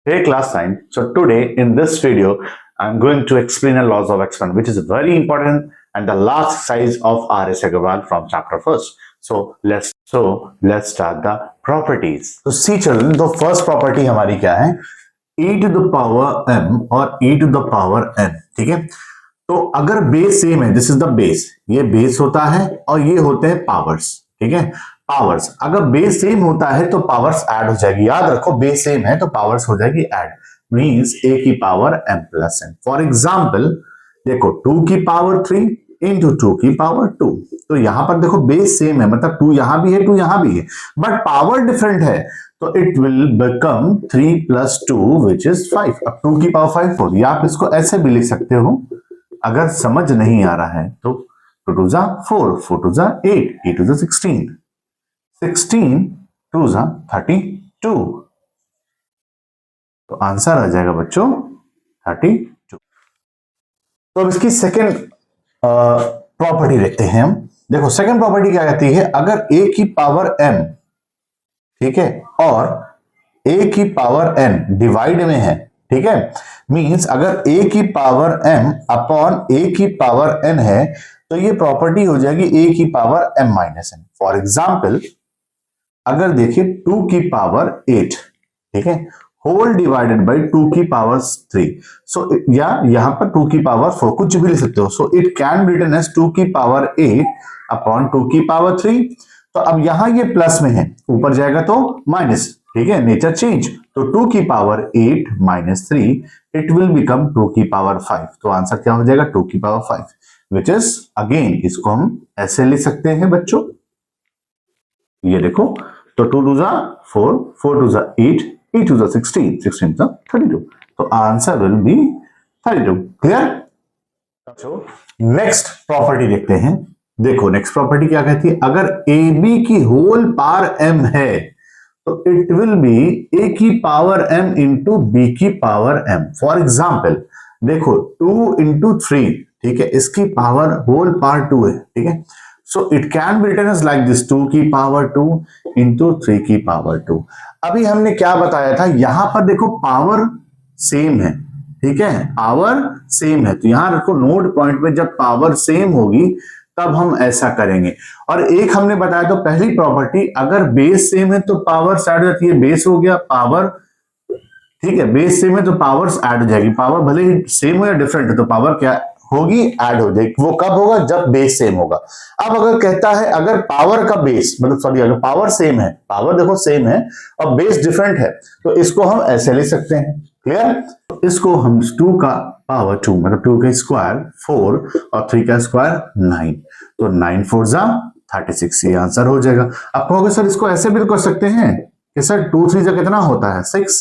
Hey class 9. So today in this video, I'm going to explain a laws of experiment, which is very important and the last size of R.S. Agarwal from chapter first. So let's start the properties. So see children, the first property हमारी क्या है? E to the power m और e to the power n. ठीक है? तो अगर base same है, this is the base, ये बेस होता है और ये होते हैं पावर्स. ठीक है, पावर्स. अगर बेस सेम होता है तो पावर्स ऐड हो जाएगी. याद रखो, बेस सेम है तो पावर्स हो जाएगी ऐड. मींस a की power m plus n. For example देखो 2 की पावर 3 इंटू 2 की पावर 2. तो यहां पर देखो बेस सेम है, मतलब 2 यहां भी है 2 यहां भी है, बट पावर डिफरेंट है, तो it will become 3 plus 2 which is 5. अब 2 की पावर 5 होगी. आप इसको ऐसे भी लिख सकते हो अगर समझ नहीं आ रहा है तो. 2 टू जा 4, 4 टू जा 8, 8 टू जा 16, 16 टू जा 32. तो आंसर आ जाएगा बच्चों 32. तो अब इसकी सेकेंड प्रॉपर्टी देखते हैं हम. देखो सेकेंड प्रॉपर्टी क्या कहती है, अगर a की पावर m, ठीक है, और a की पावर n डिवाइड में है, ठीक है, मींस अगर a की पावर m अपॉन a की पावर n है तो ये प्रॉपर्टी हो जाएगी a की power m minus n. For example अगर देखिए 2 की पावर 8, ठीक है, होल डिवाइडेड बाई 2 की पावर 3. सो या यहां पर 2 की पावर 4, कुछ भी लिख सकते हो. So it can be written as 2 की पावर 8 अपॉन 2 की पावर 3. तो अब यहां ये प्लस में है, ऊपर जाएगा तो माइनस. ठीक है, नेचर चेंज. तो 2 की power 8 minus 3, it will become 2 की पावर 5. तो आंसर क्या हो जाएगा 2 की पावर 5, विच इज अगेन इसको हम ऐसे लिख सकते हैं बच्चों. ये देखो, तो 2 टू जा 4, 4 टू जा 8, 8 टू जा 16, 16 टू 32. तो answer will be 32. Clear? Next property देखते हैं. देखो नेक्स्ट प्रॉपर्टी क्या कहती है, अगर ए बी की होल पावर m है तो इट विल बी a की पावर m इंटू बी की पावर m. फॉर एग्जाम्पल देखो 2 इंटू 3, ठीक है, इसकी पावर होल पावर 2 है. ठीक है, so it can be written as like this 2 की पावर 2 इंटू 3 की पावर 2. अभी हमने क्या बताया था, यहां पर देखो पावर सेम है. ठीक है, पावर सेम है, तो यहां रखो नोट पॉइंट में, जब पावर सेम होगी तब हम ऐसा करेंगे. और एक हमने बताया तो पहली प्रॉपर्टी, अगर बेस सेम है तो पावर ऐड हो जाती है. बेस हो गया पावर, ठीक है, बेस सेम है तो पावर्स ऐड हो जाएगी. पावर भले ही सेम हो या डिफरेंट है तो पावर क्या होगी, ऐड हो जाएगी. वो कब होगा, जब बेस सेम होगा. अब अगर कहता है अगर पावर का बेस, मतलब सॉरी, अगर पावर सेम है, पावर देखो सेम है और बेस डिफरेंट है, तो इसको हम ऐसे लिख सकते हैं. क्लियर? तो इसको हम 2 का पावर 2, मतलब 2 का स्क्वायर 4 और 3 का स्क्वायर 9. तो 9 4 जा 36, ये आंसर हो जाएगा. आप कहोगे सर इसको ऐसे भी तो कर सकते हैं कि सर 2 3 जा कितना होता है 6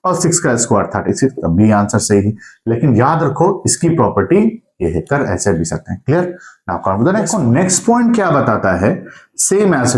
और 6 का स्क्वायर 36, तब भी आंसर सही है. लेकिन याद रखो इसकी प्रॉपर्टी ये है, कर ऐसे भी सकते हैं. क्लियर? नाउ नेक्स्ट पॉइंट क्या बताता है, सेम एज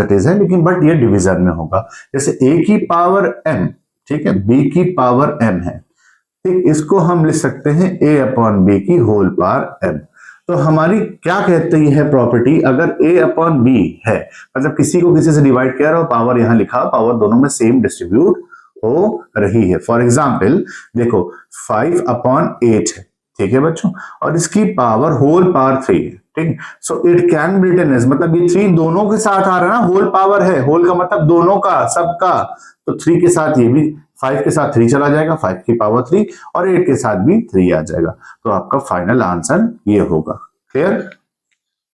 इट इज है, लेकिन बट ये डिवीजन में होगा. जैसे a की पावर m, ठीक है, b की पावर m है, ठीक, इसको हम लिख सकते हैं a अपॉन b की होल पावर m. तो हमारी क्या कहती है प्रॉपर्टी, अगर a अपॉन b है, मतलब किसी को किसी से डिवाइड किया और पावर यहां लिखा, पावर दोनों में सेम डिस्ट्रीब्यूट हो रही है. फॉर एग्जाम्पल देखो 5 अपॉन 8 है, ठीक है बच्चों, और इसकी पावर होल पावर 3 है. ठीक, so it can be written as, मतलब ये 3 दोनों के साथ आ रहा है ना, होल पावर है, होल का मतलब दोनों का, सबका. तो 3 के साथ ये भी, 5 के साथ 3 चला जाएगा, 5 की पावर 3, और 8 के साथ भी 3 आ जाएगा. तो आपका फाइनल आंसर ये होगा. क्लियर?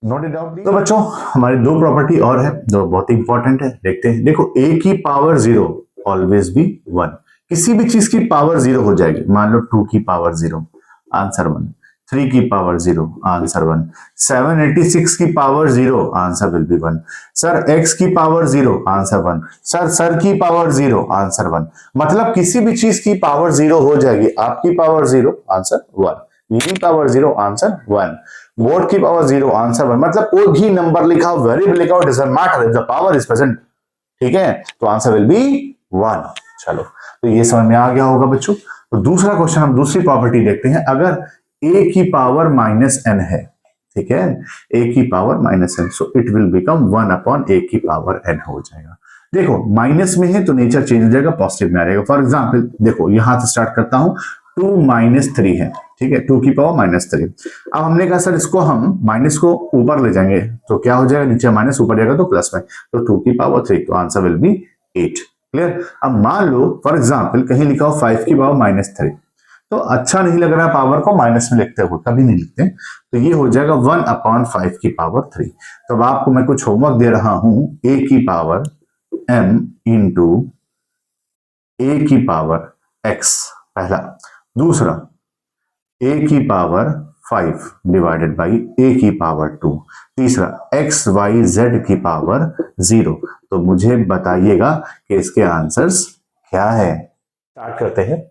Note it down. तो बच्चों हमारी 2 प्रॉपर्टी और है जो बहुत इंपॉर्टेंट है, देखते हैं. देखो a की पावर 0 ऑलवेज बी 1. किसी भी चीज की पावर 0 हो जाएगी. मान लो 2 की पावर 0, आंसर 1. 3 की पावर 0, आंसर 1. 786 की power 0, answer will be 1. Sir x की पावर 0, आंसर 1. सर की पावर 0, आंसर 1. मतलब किसी भी चीज की पावर 0 हो जाएगी. आपकी पावर 0, आंसर 1. की पावर 0, आंसर 1. बोर्ड की पावर 0, आंसर 1. मतलब कोई भी नंबर लिखा हो, वेरिएबल लिखा हो, doesn't matter if the power is present. ठीक है, तो आंसर विल बी 1. चलो, तो ये समझ में आ गया होगा बच्चों. तो दूसरा क्वेश्चन, हम दूसरी प्रॉपर्टी देखते हैं. अगर a की पावर माइनस n है, ठीक है, a की power minus n, so it will become 1 upon a की पावर n हो जाएगा. देखो माइनस में है तो नेचर चेंज हो जाएगा, पॉजिटिव में आ जाएगा। फॉर एग्जाम्पल देखो यहां से स्टार्ट करता हूं, 2 - 3 है, ठीक है, 2 की पावर -3। अब हमने कहा सर इसको हम माइनस को ऊपर ले जाएंगे तो क्या हो जाएगा, नीचे माइनस ऊपर जाएगा तो प्लस में, तो 2 की पावर 3, तो आंसर विल बी 8। क्लियर। अब मान लो फॉर एग्जाम्पल कहीं लिखा हो 5 की पावर -3, तो अच्छा नहीं लग रहा है पावर को माइनस में लिखते हुए, कभी नहीं लिखते, तो ये हो जाएगा 1/5 की पावर 3। तो अब आपको मैं कुछ होमवर्क दे रहा हूं, a की पावर m इंटू a की पावर x, पहला। दूसरा a की पावर 5 डिवाइडेड बाई a की पावर 2। तीसरा x y z की पावर 0। तो मुझे बताइएगा कि इसके आंसर्स क्या है। स्टार्ट करते हैं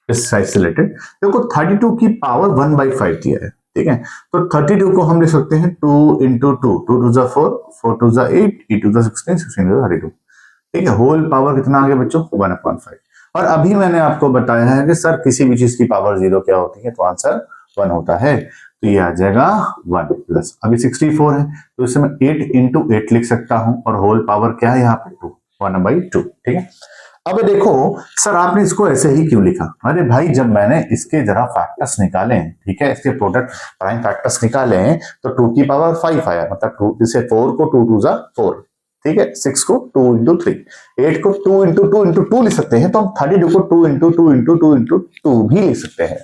इस साइड से रिलेटेड। देखो 32 की पावर 1/5 दिया है, ठीक है, तो 32 को हम लिख सकते हैं 2 इंटू 2, 2 टू ज़ा 4, 4 टू ज़ा 8, 8 टू ज़ा 16, 16 टू ज़ा 32, ठीक है। होल पावर कितना आ गया बच्चों, 1/5। और अभी मैंने आपको बताया है कि सर किसी भी चीज की पावर 0 क्या होती है, तो आंसर 1 होता है, तो ये आ जाएगा 1 प्लस, अभी 64 है तो इसे मैं 8 इंटू 8 लिख सकता हूं, और होल पावर क्या है यहाँ पे 2, 1/2, ठीक है। अब देखो सर आपने इसको ऐसे ही क्यों लिखा, अरे भाई जब मैंने इसके जरा फैक्टर्स निकाले, ठीक है, इसके प्रोडक्ट प्राइम फैक्टर्स निकाले तो 2 की पावर 5 आया, मतलब 2 इसे 4 को 2 टू ज़ा 4, ठीक है, 6 को 2 इंटू 3, 8 को 2 इंटू 2 इंटू 2 लिख सकते हैं, तो हम 32 को 2 इंटू 2 इंटू 2 इंटू 2 भी लिख सकते हैं।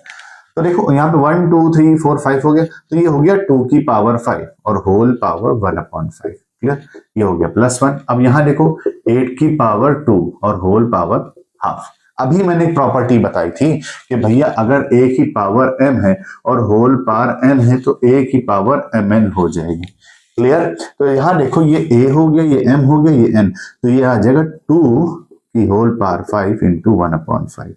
तो देखो यहाँ पे 1 2 3 4 5 हो गया, तो ये हो गया 2 की पावर 5 और होल पावर 1/5, क्लियर, ये हो गया +1। अब यहाँ देखो 8 की पावर 2 और होल पावर हाफ। अभी मैंने एक प्रॉपर्टी बताई थी कि भैया अगर a की पावर m है और होल पावर m है तो a की पावर mn हो जाएगी, क्लियर। तो यहाँ देखो ये a हो गया, ये m हो गया, ये n, तो ये आ जाएगा 2 की होल पावर 5 इंटू 1/5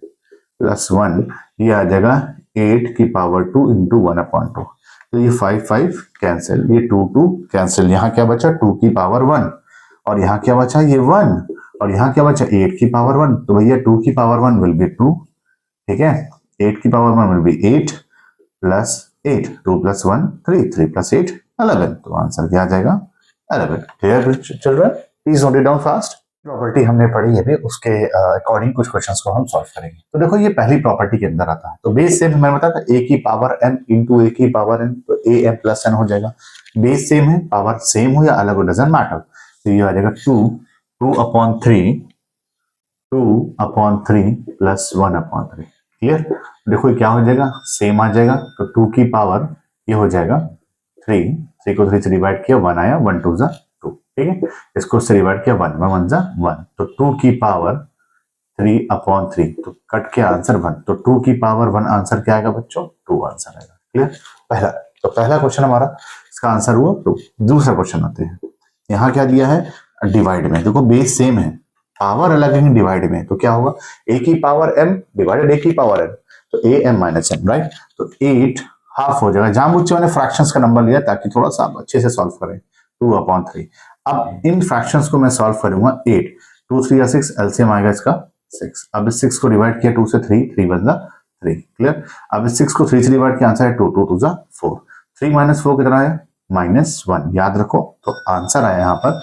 प्लस 1, ये आ जाएगा 8 की पावर 2 इंटू 1/2, तो ये 5 5 कैंसिल, ये 2 2 कैंसिल, यहाँ क्या बचा 2 की पावर 1, और यहाँ क्या बचा ये 1, और यहाँ क्या बचा 8 की पावर 1, तो भैया 2 की पावर 1 विल बी 2, ठीक है, 8 की power 1 will be 8 plus 8, 2 plus 1 3, 3 plus 8 11, तो आंसर क्या आ जाएगा 11। Clear children, please note it down fast. Property हमने पढ़ी है भी, उसके अकॉर्डिंग कुछ क्वेश्चंस को हम सॉल्व करेंगे। तो देखो ये पहली प्रॉपर्टी के अंदर आता है, तो बेस सेम मैंने बताया था a की पावर n इंटू a की पावर n, तो a m प्लस n हो जाएगा। बेस सेम है, पावर सेम हो या अलग हो डजंट मैटर, तो ये आ जाएगा 2/3 प्लस 1/3, क्लियर। देखो ये क्या हो जाएगा, सेम आ जाएगा, तो 2 की पावर ये हो जाएगा 3, 3 को 3 से डिवाइड किया 1 आया, 1 2 जा 2, ठीक है, इसको से डिवाइड किया 1 1 जा 1, तो 2 की पावर 3/3, तो कट के आंसर 1, तो 2 की पावर 1 आंसर क्या आएगा बच्चों, 2 आंसर आएगा, क्लियर। पहला, तो पहला क्वेश्चन हमारा इसका आंसर हुआ 2। दूसरा क्वेश्चन आते हैं, यहाँ क्या दिया है, डिवाइड में, देखो बेस सेम है, पावर अलग है, डिवाइड में, तो क्या होगा a की पावर m डिवाइडेड a की पावर n, तो a m minus m, right, तो 8 हाफ हो जाएगा। जानबूझ मैंने फ्रैक्शंस का नंबर लिया ताकि थोड़ा सा आप अच्छे से सॉल्व करें, 2/3। अब इन फ्रैक्शंस को मैं सॉल्व करूंगा 8, 2 3 या 6, एलसीएम आएगा इसका 6। अब इस 6 को डिवाइड किया 2 से 3, 3 1 3, क्लियर। अब इस 6 को 3 से डिवाइड किया, आंसर है 2 2 2 4, 3 - 4 कितना आया -1, याद रखो, तो आंसर आया यहाँ पर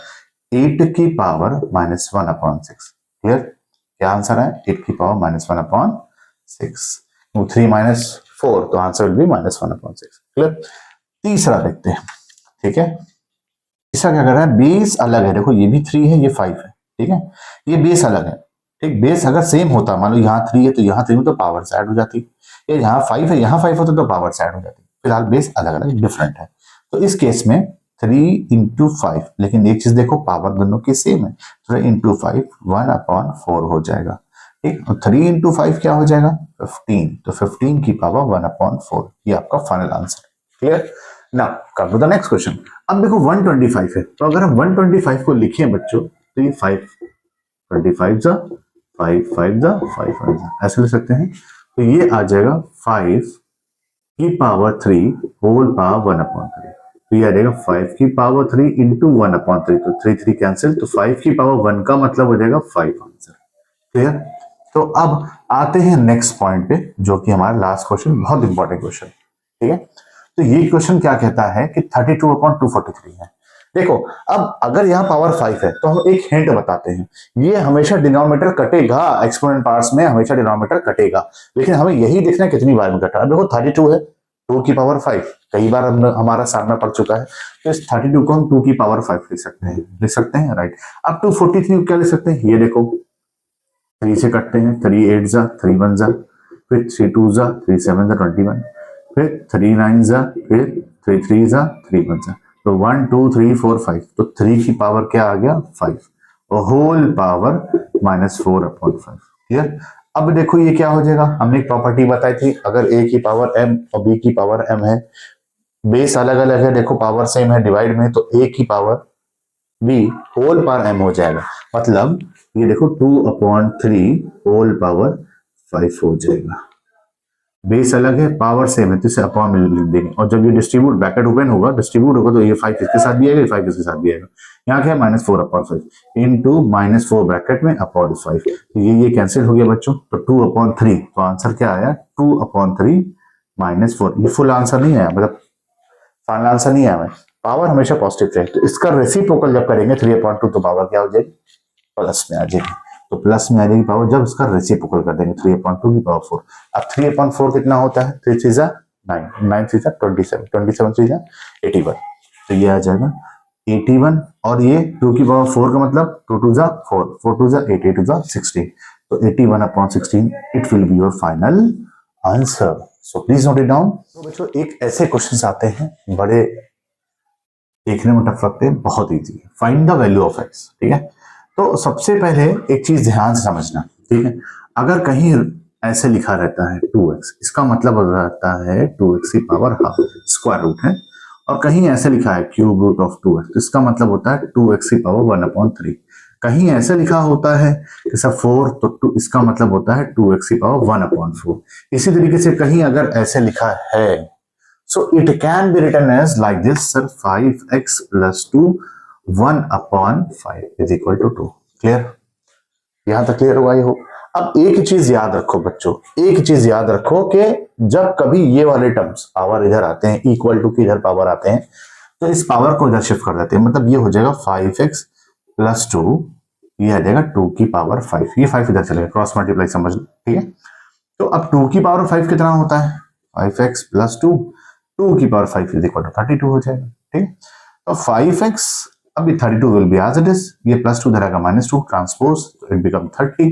8 की पावर -1/6, क्लियर। क्या आंसर है, 8 की पावर -1/6, 3 - 4, तो आंसर विल बी -1/6, क्लियर। तीसरा देखते हैं, ठीक है, तीसरा क्या कर रहा है, बेस अलग है, देखो ये भी 3 है, ये 5 है, ठीक है, ये बेस अलग है, ठीक। बेस अगर सेम होता, मान लो यहाँ 3 है तो यहाँ 3 तो पावर से ऐड हो जाती, ये यहाँ 5 है यहाँ 5 होता तो पावर से ऐड हो जाती, फिलहाल बेस अलग अलग डिफरेंट है, तो इस केस में 3 इंटू 5, लेकिन एक चीज देखो पावर दोनों की सेम है, 3 इंटू 5 1/4 हो जाएगा, ठीक, और 3 इंटू 5 क्या हो जाएगा 15, तो 15 की पावर 1/4, ये आपका final answer, clear. Now come to the next question. अब देखो 125 है, तो अगर हम 125 को लिखें बच्चों, तो ये 5 25 जा 5 5 जा 5 5 जा, ऐसे लिख सकते हैं, तो ये आ जाएगा 5 की पावर 3 होल पावर 1/3, तो ये आ जाएगा 5 की पावर 3 इंटू 1/3, तो 3 3 कैंसिल, तो 5 की पावर 1 का मतलब हो जाएगा 5 आंसर, क्लियर। तो अब आते हैं नेक्स्ट पॉइंट पे, जो कि हमारा लास्ट क्वेश्चन, बहुत इंपॉर्टेंट क्वेश्चन, ठीक है। तो ये क्वेश्चन क्या कहता है कि 32/243 है, देखो अब अगर यहाँ पावर 5 है तो हम एक हिंट बताते हैं, ये हमेशा डिनोमिनेटर कटेगा, एक्सपोनेंट पार्ट्स में हमेशा डिनोमिनेटर कटेगा, लेकिन हमें यही देखना है कितनी बार में कटा। अब देखो 32 है, 2 की पावर 5 कई बार हमारा सामना पड़ चुका है, तो इस 32 को हम 2 की पावर 5 लिख सकते हैं राइट। अब 243 क्या लिख सकते हैं, ये देखो 3 से कटते हैं, 3 8 जा 3 1 जा, फिर 3 2 जा 3 7 जा 21, फिर 3 9 जा, फिर 3 3 जा 3 1 जा, तो 1 2 3 4 5, तो 3 की पावर क्या आ गया 5, और होल पावर -4/5। क्लियर। अब देखो ये क्या हो जाएगा, हमने एक प्रॉपर्टी बताई थी, अगर a की पावर m और b की पावर m है, बेस अलग अलग है, देखो पावर सेम है, डिवाइड में तो a की power b whole power m हो जाएगा, मतलब ये देखो 2/3 होल पावर 5 हो जाएगा। बेस अलग है, पावर सेम है, तो इसे अपॉन में लिख देंगे, और जब ये डिस्ट्रीब्यूट ब्रैकेट ओपन होगा, डिस्ट्रीब्यूट होगा, तो ये 5 इसके साथ भी आएगा, 5 इसके साथ भी आएगा। यहाँ क्या है -4/5 इंटू -4 ब्रैकेट में अपॉन 5, तो ये कैंसिल हो गया बच्चों, तो 2/3, तो आंसर क्या आया 2/3 -4। ये फुल आंसर नहीं आया, मतलब फाइनल आंसर नहीं आया, पावर हमेशा पॉजिटिव है, तो इसका रेसिप्रोकल जब करेंगे 3/2, तो पावर क्या हो जाएगी प्लस में आ जाएगी, तो प्लस में आ जाएगी पावर जब इसका रेसिप्रोकल कर देंगे 3/2 की पावर 4। अब 3/4 कितना होता है, 3 3 9, 9 3 27, 27 3 81, तो ये आ जाएगा 81, और ये 2 की पावर 4 का मतलब 2 2 4, 4 2 8, 8 2 16, तो 81/16 it will be your final answer. So please note it down. तो बच्चों एक ऐसे क्वेश्चंस आते हैं बड़े देखने में टफ लगते हैं, बहुत इजी है, find the value of x. ठीक है, तो सबसे पहले एक चीज ध्यान से समझना, ठीक है, अगर कहीं ऐसे लिखा रहता है 2x, इसका मतलब रहता है 2x की पावर हाफ, स्क्वायर रूट है, और कहीं ऐसे लिखा है क्यूब रूट ऑफ 2x, तो इसका मतलब होता है 2x की पावर 1/3। कहीं ऐसे लिखा होता है कि सब 4, तो इसका मतलब होता है 2x की पावर 1/4। इसी तरीके से कहीं अगर ऐसे लिखा है, so it can be written as like this, sir, 5x plus 2 1/5 is equal to 2। Clear, यहां तक क्लियर हुआ ही हो। अब एक चीज याद रखो बच्चों, एक चीज याद रखो कि जब कभी ये वाले टर्म्स पावर इधर आते हैं, इक्वल टू की इधर पावर आते हैं, तो इस पावर को इधर शिफ्ट कर देते हैं, मतलब ये हो जाएगा 5x plus 2, ये आ जाएगा 2 की पावर 5, ये 5 इधर चलेगा, क्रॉस मल्टीप्लाई समझ लो। ठीक है, तो अब 2 की पावर 5 कितना होता है, 5x plus 2, 2 की पावर 5 इज इक्वल टू 32 हो जाएगा। ठीक है, तो 5x, अभी 32 will be as it is, ये प्लस 2 इधर आएगा -2 ट्रांसपोज, तो इट बिकम 30,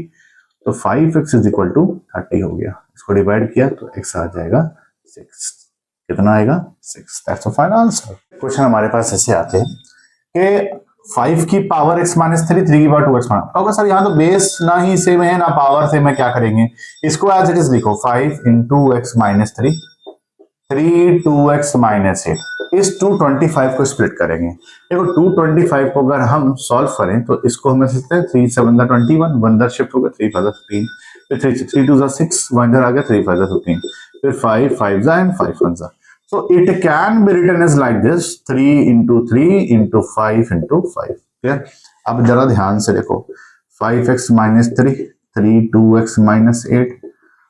तो 5x इज इक्वल टू 30 हो गया। इसको डिवाइड किया तो x आ जाएगा 6, कितना आएगा 6, that's the final answer. Question हमारे पास ऐसे आते हैं कि 5 की पावर x -3, 3 की पावर 2x होगा, सर यहाँ तो बेस ना ही सेम है ना पावर सेम है, क्या करेंगे, इसको एज इट इज लिखो, 5 into x -3, 3 2x -8, इस 225 को स्प्लिट करेंगे। देखो 225 को अगर हम सॉल्व करें तो इसको हम सकते हैं 3 7 21, 1 इधर शिफ्ट हो गया, 3 5 15, फिर 3 2 6, 1 इधर आ गया, 3 5 15, फिर 5 5 and 5 1। So it can be written as like this, 3 into 3 into 5 into 5। Clear, अब जरा ध्यान से देखो, 5x -3, 3 2x -8,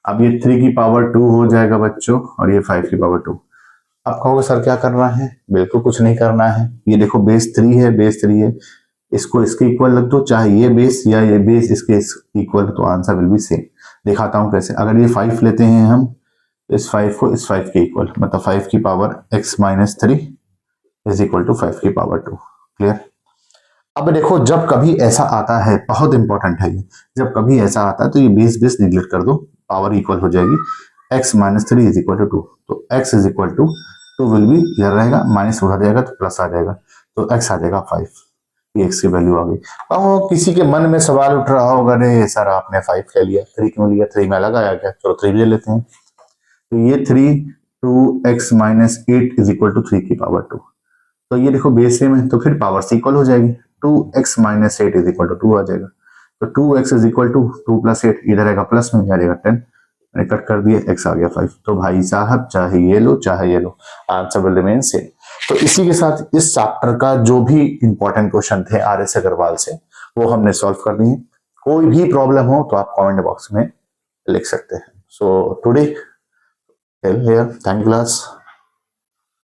अब ये 3 की पावर 2 हो जाएगा बच्चों, और ये 5 की पावर 2। अब कहोगे सर क्या करना है, बिल्कुल कुछ नहीं करना है, ये देखो बेस 3 है, बेस 3 है, इसको इसके इक्वल रख दो, चाहे ये बेस या ये बेस इसके इक्वल, तो आंसर विल बी सेम। दिखाता हूं कैसे, अगर ये 5 लेते हैं हम, इस 5 को इस 5 के इक्वल, मतलब 5 की power x -3 is equal to 5 की पावर 2। क्लियर, अब देखो जब कभी ऐसा आता है, बहुत इंपॉर्टेंट है ये, जब कभी ऐसा आता है तो ये बेस बेस निगलेक्ट कर दो, पावर इक्वल हो जाएगी, x -3 इज इक्वल टू 2, तो x is equal to 2 will be इधर रहेगा, माइनस उधर जाएगा तो प्लस आ जाएगा, तो x आ जाएगा 5, ये x की वैल्यू आ गई। अब किसी के मन में सवाल उठ रहा होगा, अरे सर आपने 5 ले लिया, 3 क्यों लिया, 3 में अलग आया क्या, चलो 3 ले लेते हैं, तो ये 3 2x -8 इज इक्वल टू 3 की पावर 2, तो ये देखो बेस सेम है, तो फिर पावर से इक्वल हो जाएगी, 2x -8 इज इक्वल टू 2 आ जाएगा, तो 2x इज इक्वल टू 2 + 8, इधर आएगा प्लस में, जाएगा 10, मैंने कट कर दिया, x आ गया 5। तो भाई साहब चाहे ये लो चाहे ये लो, आंसर विल रिमेन सेम। तो इसी के साथ इस चैप्टर का जो भी इंपॉर्टेंट क्वेश्चन थे RS अग्रवाल से, वो हमने सॉल्व कर दिए। कोई भी प्रॉब्लम हो तो आप कमेंट बॉक्स में लिख सकते हैं। So today, here, thank you class।